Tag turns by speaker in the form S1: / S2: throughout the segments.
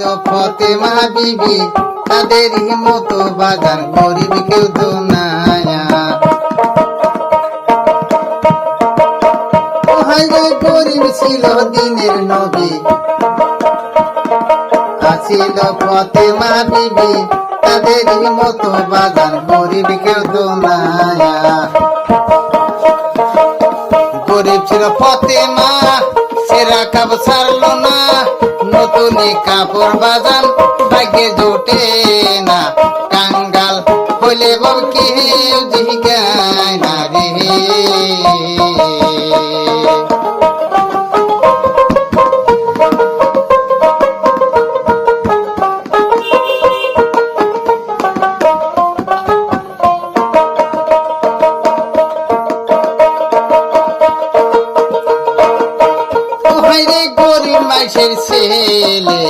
S1: ছিল ফতেমা বিবি, তাদেরই মতো বাজান গরিব কেউ তো নায়া। গরিব ছিল দিনের নবী, আছিল ফতেমা বিবি, তাদেরই মতো বাজান গরিব কেউ তো নায়া। গরিব ছিল ফতেমা, সেরা কাপড় ছাড়লো না, নতুন কাপড় বাজান ভাগ্যে জোটে না। কাঙ্গাল হইলে বল কেউ জিগায় না রে। গরিব মাইসের ছেলে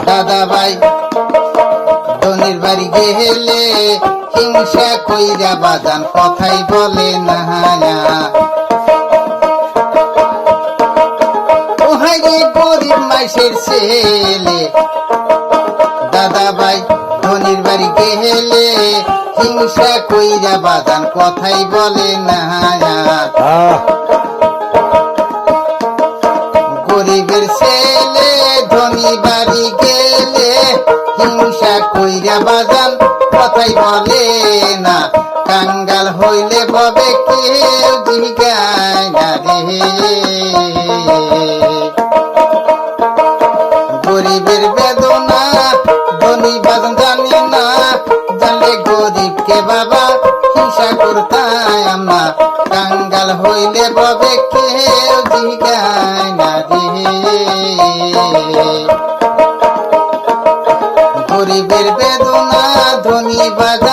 S1: দাদা ভাই ধনির বাড়ি গেলে হিংসা কইরা বাজান কথাই বলে না। ওহাই রে গরিব মাইসের ছেলে দাদা ভাই ধনির বাড়ি গেলে হিংসা কইরা বাজান কথাই বলে না। গরিবের ছেলে ধনী বাড়ি গেলে হিংসা কইরা বাজান কথাই বলে না। কাঙ্গাল হইলে ববে কেউ জিগায় না রে। গরিবের বেদনা ধনী বাজান জানি না, জানলে গরিবকে বাবা হিংসা করতাম না। কাঙ্গাল হইলে ববে কেউ জিগায় না রে। গরিবের বেদনা ধনী বাজান